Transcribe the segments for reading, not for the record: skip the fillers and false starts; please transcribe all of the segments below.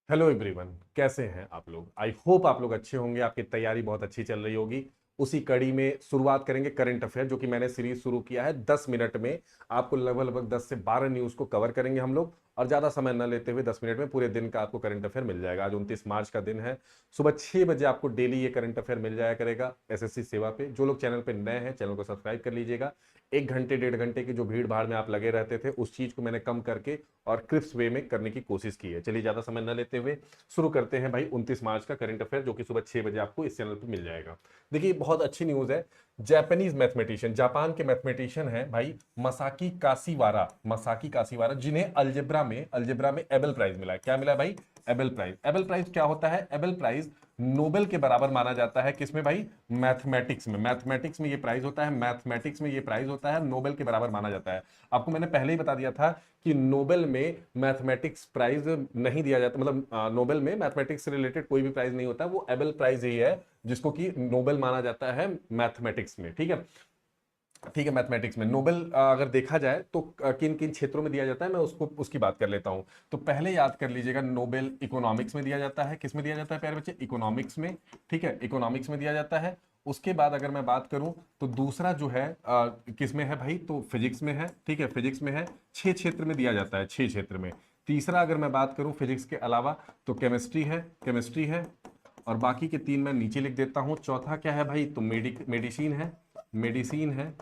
Hello everyone, कैसे हैं आप लोग। आई होप आप लोग अच्छे होंगे। आपकी तैयारी बहुत अच्छी चल रही होगी। उसी कड़ी में शुरुआत करेंगे करंट अफेयर, जो कि मैंने सीरीज शुरू किया है 10 मिनट में। आपको लगभग लगभग 10 से 12 न्यूज को कवर करेंगे हम लोग, और ज्यादा समय न लेते हुए 10 मिनट में पूरे दिन का आपको करंट अफेयर मिल जाएगा। आज 29 मार्च का दिन है। सुबह 6 बजे आपको डेली ये करंट अफेयर मिल जाया करेगा एसएससी सेवा पे। जो लोग चैनल पे नए हैं, चैनल को सब्सक्राइब कर लीजिएगा। 1 घंटे 1.5 घंटे की जो भीड़ भाड़ में आप लगे रहते थे, उस चीज को मैंने कम करके और क्रिप्स वे में करने की कोशिश की है। चलिए ज्यादा समय न लेते हुए शुरू करते हैं भाई 29 मार्च का करंट अफेयर, जो कि सुबह 6 बजे आपको इस चैनल पर मिल जाएगा। देखिए, बहुत अच्छी न्यूज है। जापानीज मैथमेटिशियन, जापान के मैथमेटिशियन है भाई मसाकी कासीवारा, मसाकी कासीवारा, जिन्हें अल्जेब्रा में एबेल प्राइज मिला है। क्या मिला है भाई? Abel prize. एबेल प्राइज क्या होता है? एबेल प्राइज नोबेल के बराबर माना जाता है। किसमें भाई? मैथमेटिक्स में। मैथमेटिक्स में ये प्राइज होता है, मैथमेटिक्स में ये प्राइज होता है, नोबेल के बराबर माना जाता है। आपको मैंने पहले ही बता दिया था कि नोबेल में मैथमेटिक्स प्राइज नहीं दिया जाता, मतलब नोबेल में मैथमेटिक्स से रिलेटेड कोई भी प्राइज नहीं होता। वो एबेल प्राइज ही है जिसको कि नोबेल माना जाता है मैथमेटिक्स में। ठीक है, ठीक है। मैथमेटिक्स में नोबेल अगर देखा जाए तो किन किन क्षेत्रों में दिया जाता है, मैं उसको उसकी बात कर लेता हूं। तो पहले याद कर लीजिएगा, नोबेल इकोनॉमिक्स में दिया जाता है। किस में दिया जाता है प्यारे बच्चे? इकोनॉमिक्स में। ठीक है, इकोनॉमिक्स में दिया जाता है। उसके बाद अगर मैं बात करूं तो दूसरा जो है किस में है भाई? तो फिजिक्स में है। ठीक है, फिजिक्स में है। 6 क्षेत्र में दिया जाता है, 6 क्षेत्र में। तीसरा अगर मैं बात करूं फिजिक्स के अलावा, तो केमिस्ट्री है, केमिस्ट्री है। और बाकी के 3 मैं नीचे लिख देता हूं। चौथा क्या है भाई? तो मेडिसिन है, मेडिसिन है,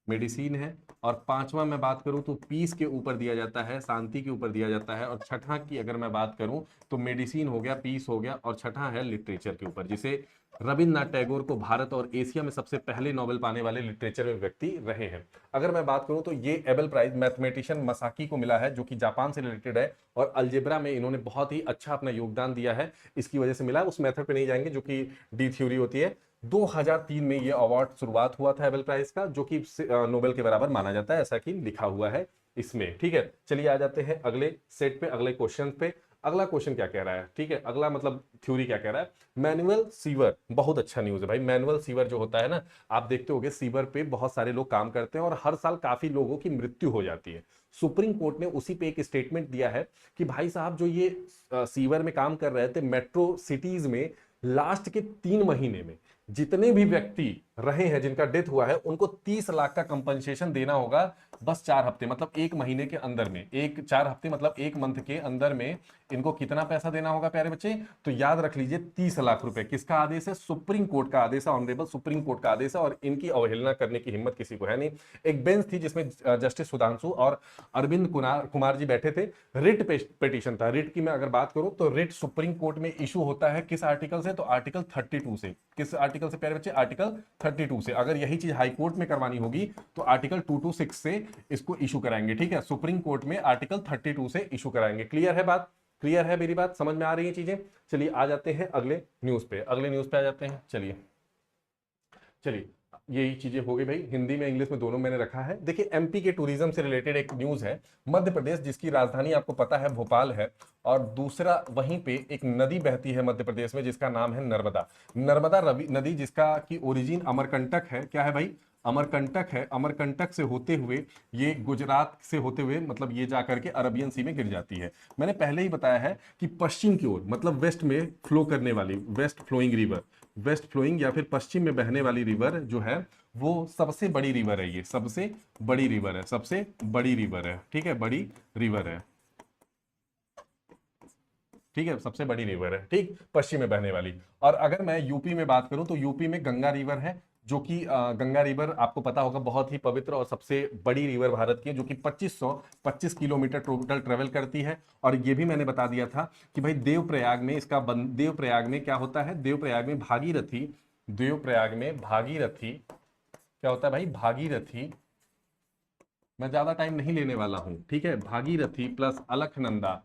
मेडिसिन है। और पांचवा मैं बात करूं तो पीस के ऊपर दिया जाता है, शांति के ऊपर दिया जाता है। और छठा की अगर मैं बात करूं तो मेडिसिन हो गया, पीस हो गया, और छठा है लिटरेचर के ऊपर, जिसे रविन्द्रनाथ टैगोर को भारत और एशिया में सबसे पहले नोबेल पाने वाले लिटरेचर में व्यक्ति रहे हैं। अगर मैं बात करूं तो ये एबेल प्राइज मैथमेटिशियन मसाकी को मिला है, जो कि जापान से रिलेटेड है, और अलजेब्रा में इन्होंने बहुत ही अच्छा अपना योगदान दिया है, इसकी वजह से मिला। उस मेथड पे नहीं जाएंगे जो कि डी थ्योरी होती है। 2003 में ये अवार्ड शुरुआत हुआ था एबेल प्राइज का, जो कि नोबेल के बराबर माना जाता है, ऐसा कि लिखा हुआ है इसमें। ठीक है, चलिए आ जाते हैं अगले सेट पे, अगले क्वेश्चन पे। अगला क्वेश्चन क्या कह रहा है? ठीक है, अगला मतलब थ्योरी क्या कह रहा है? मैनुअल सीवर, बहुत अच्छा न्यूज है भाई। मैनुअल सीवर जो होता है ना, आप देखते होगे सीवर पे बहुत सारे लोग काम करते हैं और हर साल काफी लोगों की मृत्यु हो जाती है। सुप्रीम कोर्ट ने उसी पे एक स्टेटमेंट दिया है कि भाई साहब, जो ये सीवर में काम कर रहे थे मेट्रो सिटीज में, लास्ट के 3 महीने में जितने भी व्यक्ति रहे हैं जिनका डेथ हुआ है, उनको 30 लाख का कंपनसेशन देना होगा। बस 4 हफ्ते, मतलब 1 महीने के अंदर में, 4 हफ्ते मतलब 1 मंथ के अंदर में इनको कितना पैसा देना होगा प्यारे बच्चे? तो याद रख लीजिए, 30 लाख रुपए। किसका आदेश है? सुप्रीम कोर्ट का आदेश है, ऑनरेबल सुप्रीम कोर्ट का आदेश है, और इनकी अवहेलना करने की हिम्मत किसी को है नहीं। एक बेंच थी जिसमें जस्टिस सुधांशु और अरविंद कुमार जी बैठे थे। रिट पिटीशन था। रिट की मैं अगर बात करूं तो रिट सुप्रीम कोर्ट में इशू होता है किस आर्टिकल से? तो आर्टिकल 32 से। किस आर्टिकल से प्यारे बच्चे? आर्टिकल 32 से। अगर यही चीज हाई कोर्ट में करवानी होगी तो आर्टिकल 226 से इसको इशू कराएंगे। ठीक है, सुप्रीम कोर्ट में आर्टिकल 32 से इशू कराएंगे। क्लियर है बात? क्लियर है मेरी बात? समझ में आ रही है चीजें? चलिए आ जाते हैं अगले न्यूज पे, अगले न्यूज पे आ जाते हैं। चलिए चलिए, यही चीजें हो गई भाई, हिंदी में इंग्लिश में दोनों मैंने रखा है। देखिए, एमपी के टूरिज्म से रिलेटेड एक न्यूज है। मध्य प्रदेश, जिसकी राजधानी आपको पता है भोपाल है, और दूसरा वहीं पे एक नदी बहती है मध्य प्रदेश में जिसका नाम है नर्मदा। नर्मदा रवि नदी, जिसका की ओरिजिन अमरकंटक है। क्या है भाई? अमरकंटक है। अमरकंटक से होते हुए ये गुजरात से होते हुए, मतलब ये जाकर के अरबियन सी में गिर जाती है। मैंने पहले ही बताया है कि पश्चिम की ओर, मतलब वेस्ट में फ्लो करने वाली, west flowing river, west flowing या फिर पश्चिम में बहने वाली रिवर जो है, वो सबसे बड़ी रिवर है। ये सबसे बड़ी रिवर है, सबसे बड़ी रिवर है। ठीक है, बड़ी रिवर है। ठीक है, सबसे बड़ी रिवर है, ठीक, पश्चिम में बहने वाली। और अगर मैं यूपी में बात करूं तो यूपी में गंगा रिवर है, जो कि गंगा रिवर आपको पता होगा बहुत ही पवित्र और सबसे बड़ी रिवर भारत की है, जो कि 2525 किलोमीटर टोटल ट्रेवल करती है। और ये भी मैंने बता दिया था कि भाई देवप्रयाग में इसका देवप्रयाग में क्या होता है? देवप्रयाग में भागीरथी, देवप्रयाग में भागीरथी क्या होता है भाई? भागीरथी, मैं ज्यादा टाइम नहीं लेने वाला हूं। ठीक है, भागीरथी प्लस अलखनंदा,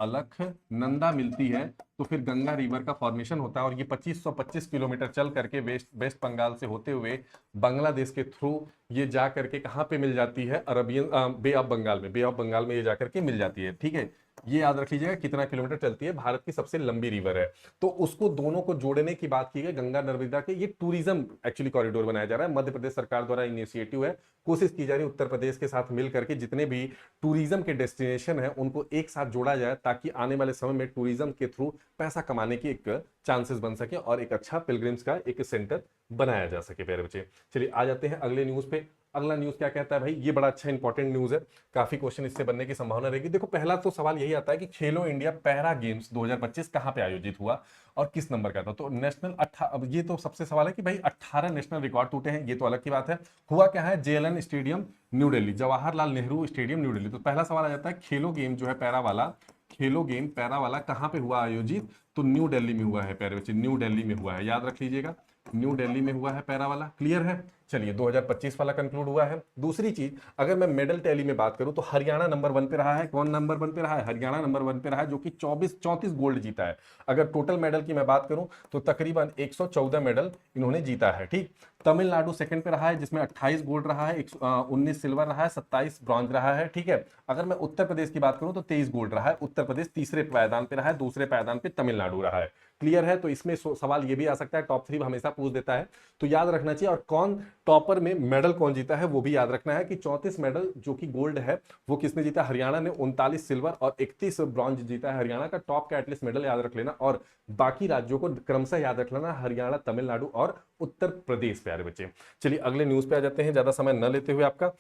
अलखनंदा मिलती है, तो फिर गंगा रिवर का फॉर्मेशन होता है। और ये 2525 किलोमीटर चल करके वेस्ट वेस्ट बंगाल से होते हुए बांग्लादेश के थ्रू ये जा करके कहाँ पे मिल जाती है? अरबियन बे ऑफ बंगाल में, बे ऑफ बंगाल में ये जा करके मिल जाती है। ठीक है, ये याद रख लीजिएगा कितना किलोमीटर चलती है, भारत की सबसे लंबी रिवर है। तो उसको दोनों को जोड़ने की बात की गई, गंगा नर्मदा के, ये टूरिज्म एक्चुअली कॉरिडोर बनाया जा रहा है, मध्य प्रदेश सरकार द्वारा इनिशिएटिव है। कोशिश की जा रही है उत्तर प्रदेश के साथ मिल करके जितने भी टूरिज्म के डेस्टिनेशन है उनको एक साथ जोड़ा जाए, ताकि आने वाले समय में टूरिज्म के थ्रू पैसा कमाने की एक चांसेस बन सके और एक अच्छा पिलग्रिम्स का एक सेंटर बनाया जा सके प्यारे बच्चे। चलिए आ जाते हैं अगले न्यूज पे। अगला न्यूज क्या कहता है भाई, ये बड़ा अच्छा इंपॉर्टेंट न्यूज है, काफी क्वेश्चन इससे बनने की संभावना रहेगी। देखो पहला तो सवाल यही आता है कि खेलो इंडिया पैरा गेम्स 2025 कहां पे आयोजित हुआ और किस नंबर का था। तो नेशनल अब ये तो सबसे सवाल है कि भाई 18 नेशनल रिकॉर्ड टूटे हैं, ये तो अलग की बात है। हुआ क्या है, JLN stadium new Delhi, Jawaharlal Nehru stadium new Delhi. तो पहला सवाल आ जाता है खेलो गेम जो है पैरा वाला, खेलो गेम पैरा वाला कहां पे हुआ आयोजित, तो न्यू दिल्ली में हुआ है प्यारे बच्चे, न्यू दिल्ली में हुआ है, याद रख लीजिएगा, न्यू दिल्ली में हुआ है पैरा वाला। क्लियर है, चलिए 2025 वाला कंक्लूड हुआ है। दूसरी चीज, अगर मैं मेडल टैली में बात करूं तो हरियाणा नंबर 1 पे रहा है। कौन नंबर 1 पे रहा है, हरियाणा नंबर 1 पे रहा है, जो कि 34 गोल्ड जीता है। अगर टोटल मेडल की मैं बात करूं तो तकरीबन 114 मेडल इन्होंने जीता है। ठीक, तमिलनाडु सेकंड पे रहा है जिसमें 28 गोल्ड रहा है, 19 सिल्वर रहा है, 27 ब्रॉन्ज रहा है। ठीक है, अगर मैं उत्तर प्रदेश की बात करूं तो 23 गोल्ड रहा है, उत्तर प्रदेश तीसरे पायदान पे रहा है, दूसरे पायदान पे तमिलनाडु रहा है। क्लियर है, तो इसमें सवाल ये भी आ सकता है, टॉप 3 हमेशा पूछ देता है, तो याद रखना चाहिए। और कौन टॉपर में मेडल कौन जीता है वो भी याद रखना है कि 34 मेडल जो कि गोल्ड है वो किसने जीता, हरियाणा ने 39 सिल्वर और 31 ब्रॉन्ज जीता है। हरियाणा का टॉप का एटलीस्ट मेडल याद रख लेना, और बाकी राज्यों को क्रमशः याद रख लेना, हरियाणा, तमिलनाडु और उत्तर प्रदेश प्यारे बच्चे। चलिए अगले न्यूज पे आ जाते हैं, ज्यादा समय न लेते हुए आपका।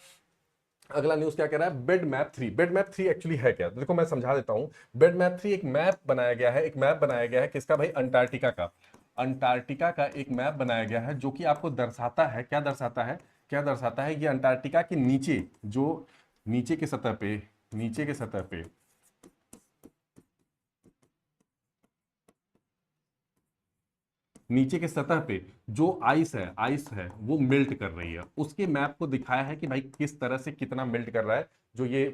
अगला न्यूज क्या कह रहा है, bed map 3। Bed map 3 actually है क्या, तो देखो मैं समझा देता हूं। बेड मैप 3 एक मैप बनाया गया है, एक मैप बनाया गया है किसका भाई, अंटार्कटिका का। अंटार्कटिका का एक मैप बनाया गया है जो कि आपको दर्शाता है, क्या दर्शाता है, क्या दर्शाता है, ये अंटार्कटिका के नीचे, जो नीचे के सतह पे, नीचे के सतह पे, नीचे के सतह पे जो आइस है वो मेल्ट कर रही है, उसके मैप को दिखाया है कि भाई किस तरह से कितना मेल्ट कर रहा है। जो ये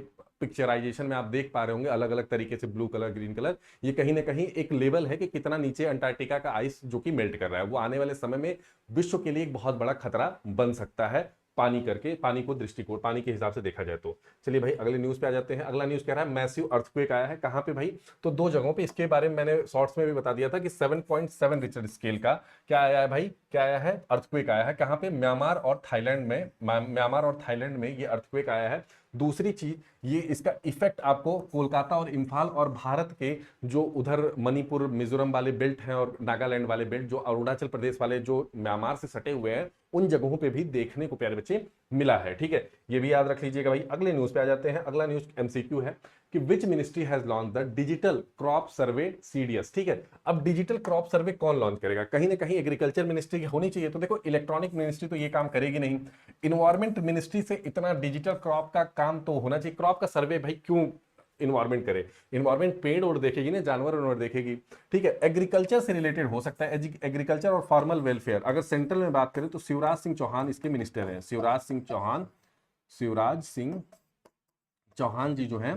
पिक्चराइजेशन में आप देख पा रहे होंगे अलग अलग तरीके से, ब्लू कलर, ग्रीन कलर, ये कहीं ना कहीं एक लेवल है कि कितना नीचे अंटार्कटिका का आइस जो कि मेल्ट कर रहा है। वो आने वाले समय में विश्व के लिए एक बहुत बड़ा खतरा बन सकता है, पानी करके, पानी को दृष्टिकोण, पानी के हिसाब से देखा जाए तो। चलिए भाई अगले न्यूज पे आ जाते हैं। अगला न्यूज कह रहा है मैसिव अर्थक्वेक आया है, कहां पे भाई, तो दो जगहों पे। इसके बारे में मैंने शॉर्ट्स में भी बता दिया था कि 7.7 रिक्टर स्केल का क्या आया है भाई, क्या आया है, अर्थक्वेक आया है। कहां पे, म्यांमार और थाईलैंड में, म्यांमार और थाईलैंड में ये अर्थक्वेक आया है। दूसरी चीज, ये इसका इफेक्ट आपको कोलकाता और इम्फाल और भारत के जो उधर मणिपुर, मिजोरम वाले बेल्ट हैं और नागालैंड वाले बेल्ट, जो अरुणाचल प्रदेश वाले जो म्यांमार से सटे हुए हैं, उन जगहों पे भी देखने को प्यारे बच्चे मिला है। ठीक है, ये भी याद रख लीजिएगा भाई। अगले न्यूज पे आ जाते हैं। अगला न्यूज एमसीक्यू है कि which ministry has launch the digital crop survey CDS. ठीक है, अब डिजिटल क्रॉप सर्वे कौन लॉन्च करेगा, कहीं ना कहीं एग्रीकल्चर मिनिस्ट्री की होनी चाहिए। तो देखो इलेक्ट्रॉनिक मिनिस्ट्री तो ये काम करेगी नहीं, इन्वायरमेंट मिनिस्ट्री से इतना डिजिटल क्रॉप का काम तो होना चाहिए। क्रॉप का सर्वे भाई क्यों इन्वायरमेंट करे, इन्वायरमेंट पेड़ और देखेगी ना, जानवर और देखेगी। ठीक है, एग्रीकल्चर से रिलेटेड हो सकता है, एग्रीकल्चर और फार्मल वेलफेयर। अगर सेंट्रल में बात करें तो शिवराज सिंह चौहान इसके मिनिस्टर हैं, शिवराज सिंह चौहान, शिवराज सिंह चौहान जी जो हैं,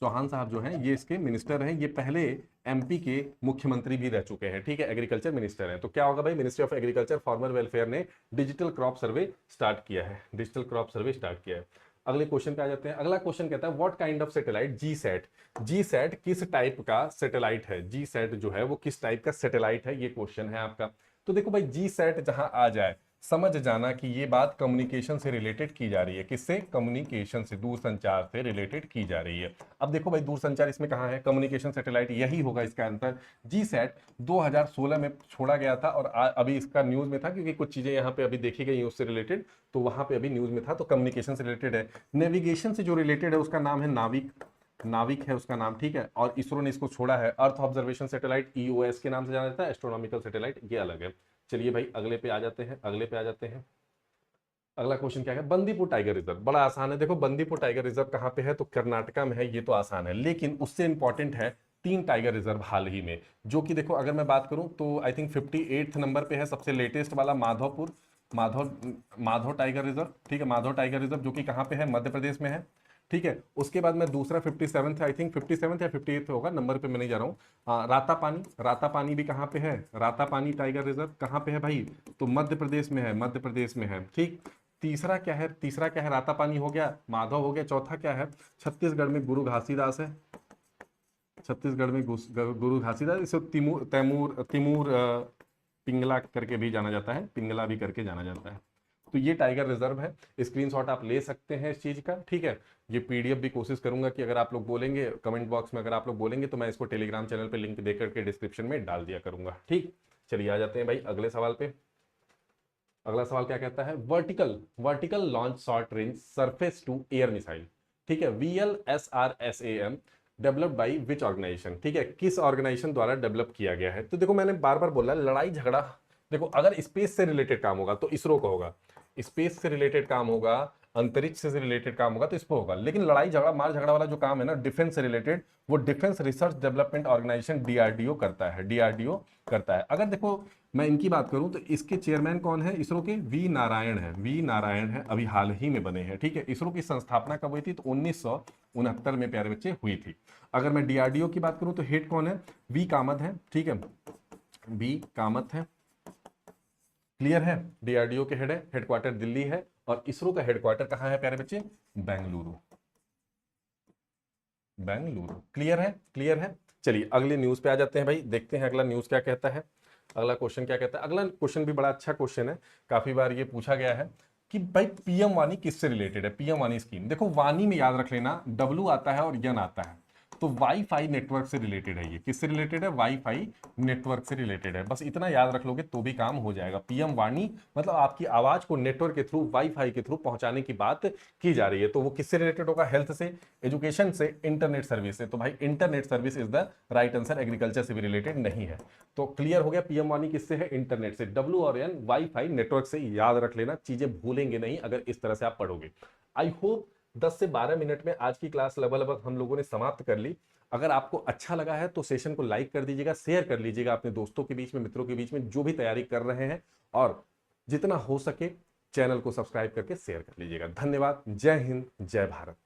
चौहान साहब जो हैं, ये इसके मिनिस्टर हैं। ये पहले एमपी के मुख्यमंत्री भी रह चुके हैं। ठीक है, एग्रीकल्चर मिनिस्टर हैं। तो क्या होगा भाई, ministry of agriculture farmer welfare ने डिजिटल क्रॉप सर्वे स्टार्ट किया है, डिजिटल क्रॉप सर्वे स्टार्ट किया है। अगले क्वेश्चन पे आ जाते हैं। अगला क्वेश्चन कहता है what kind of satellite, G SAT, G SAT किस टाइप का सैटेलाइट है, जी सैट जो है वो किस टाइप का सैटेलाइट है, ये क्वेश्चन है आपका। तो देखो भाई जी सैट जहां आ जाए समझ जाना कि ये बात कम्युनिकेशन से रिलेटेड की जा रही है, किससे, कम्युनिकेशन से, दूरसंचार से रिलेटेड की जा रही है। अब देखो भाई दूरसंचार इसमें कहां है, कम्युनिकेशन सैटेलाइट, यही होगा इसका आंसर। जी सैट 2016 में छोड़ा गया था और अभी इसका न्यूज में था, क्योंकि कुछ चीजें यहाँ पे अभी देखी गई उससे रिलेटेड, तो वहां पे अभी न्यूज में था। तो कम्युनिकेशन से रिलेटेड है, नेविगेशन से जो रिलेटेड है उसका नाम है नाविक, नाविक है उसका नाम। ठीक है, और इसरो ने इसको छोड़ा है, अर्थ ऑब्जर्वेशन सैटेलाइट, ईओएस के नाम से जाना जाता है, एस्ट्रोनॉमिकल सैटेलाइट, ये अलग है। चलिए भाई अगले पे आ जाते हैं, अगले पे आ जाते हैं। अगला क्वेश्चन क्या है, बंदीपुर टाइगर रिजर्व, बड़ा आसान है। देखो बंदीपुर टाइगर रिजर्व कहाँ पे है, तो कर्नाटका में है, ये तो आसान है। लेकिन उससे इंपॉर्टेंट है 3 टाइगर रिजर्व हाल ही में, जो कि देखो अगर मैं बात करूं तो आई थिंक 58 नंबर पे है सबसे लेटेस्ट वाला, माधवपुर, माधव माधव टाइगर रिजर्व। ठीक है, माधव टाइगर रिजर्व जो कि कहाँ पे है, मध्य प्रदेश में है। ठीक है, उसके बाद में दूसरा 57 आई थिंक 57 या 58 होगा, नंबर पे मैं नहीं जा रहा हूँ। रातापानी, रातापानी भी कहाँ पे है, रातापानी टाइगर रिजर्व कहाँ पे है भाई, तो मध्य प्रदेश में है, मध्य प्रदेश में है। ठीक, तीसरा क्या है, तीसरा क्या है, रातापानी हो गया, माधव हो गया, चौथा क्या है, छत्तीसगढ़ में गुरु घासीदास है। छत्तीसगढ़ में गुरु घासीदास, इसे तिमूर तैमूर तिमूर पिंगला करके भी जाना जाता है, पिंगला भी करके जाना जाता है। तो ये टाइगर रिजर्व है, स्क्रीनशॉट आप ले सकते हैं इस चीज का, ठीक है। ये पीडीएफ भी कोशिश करूंगा कि अगर आप लोग बोलेंगे कमेंट बॉक्स में, अगर आप लोग बोलेंगे तो मैं इसको टेलीग्राम चैनल पे लिंक देकर के डिस्क्रिप्शन में डाल दिया करूंगा, ठीक। चलिए आ जाते हैं भाई अगले सवाल पे। अगला सवाल क्या कहता है, vertical vertical launch short range surface to air missile, ठीक है, VLSRSAM developed by which organisation, ठीक है, किस ऑर्गेनाइजेशन द्वारा डेवलप किया गया है। तो देखो मैंने बार बार बोला लड़ाई झगड़ा, देखो अगर स्पेस से रिलेटेड काम होगा तो इसरो का होगा, स्पेस से रिलेटेड काम होगा, अंतरिक्ष से रिलेटेड काम होगा तो इसको होगा, लेकिन लड़ाई झगड़ा मार झगड़ा वाला जो काम है ना डिफेंस से रिलेटेड, वो defence research development organisation DRDO करता है, DRDO करता है। अगर देखो मैं इनकी बात करूं तो इसके चेयरमैन कौन है, इसरो के वी नारायण है, वी नारायण है, अभी हाल ही में बने हैं, ठीक है। इसरो की स्थापना कब हुई थी, तो 1969 में प्यारे बच्चे हुई थी। अगर मैं DRDO की बात करूं तो हेड कौन है, वी कामत है, ठीक है, वी कामत है, क्लियर है। DRDO के हेड है, हेडक्वार्टर दिल्ली है, और इसरो का हेडक्वार्टर कहां है प्यारे बच्चे, बेंगलुरु, बेंगलुरु, क्लियर है, क्लियर है। चलिए अगले न्यूज पे आ जाते हैं भाई, देखते हैं अगला न्यूज क्या कहता है, अगला क्वेश्चन क्या कहता है। अगला क्वेश्चन भी बड़ा अच्छा क्वेश्चन है, काफी बार ये पूछा गया है कि भाई पीएम वानी किससे रिलेटेड है, पीएम वानी स्कीम। देखो वानी में याद रख लेना W आता है और यन आता है, तो वाईफाई नेटवर्क से रिलेटेड है, ये किससे रिलेटेड है, वाईफाई नेटवर्क से रिलेटेड है, बस इतना याद रख लोगे तो भी काम हो जाएगा। पीएम वाणी मतलब आपकी आवाज को नेटवर्क के थ्रू, वाईफाई के थ्रू पहुंचाने की बात की जा रही है, तो वो किससे रिलेटेड होगा, हेल्थ से, एजुकेशन से, इंटरनेट सर्विस से। तो भाई internet service is the right answer, agriculture से भी रिलेटेड नहीं है। तो क्लियर हो गया, पीएम वाणी किससे है, इंटरनेट से, W और N वाईफाई नेटवर्क से, याद रख लेना, चीजें भूलेंगे नहीं अगर इस तरह से आप पढ़ोगे। आई होप 10 से 12 मिनट में आज की क्लास लगभग हम लोगों ने समाप्त कर ली। अगर आपको अच्छा लगा है तो सेशन को लाइक कर दीजिएगा, शेयर कर लीजिएगा अपने दोस्तों के बीच में, मित्रों के बीच में जो भी तैयारी कर रहे हैं, और जितना हो सके चैनल को सब्सक्राइब करके शेयर कर लीजिएगा। धन्यवाद, जय हिंद, जय भारत।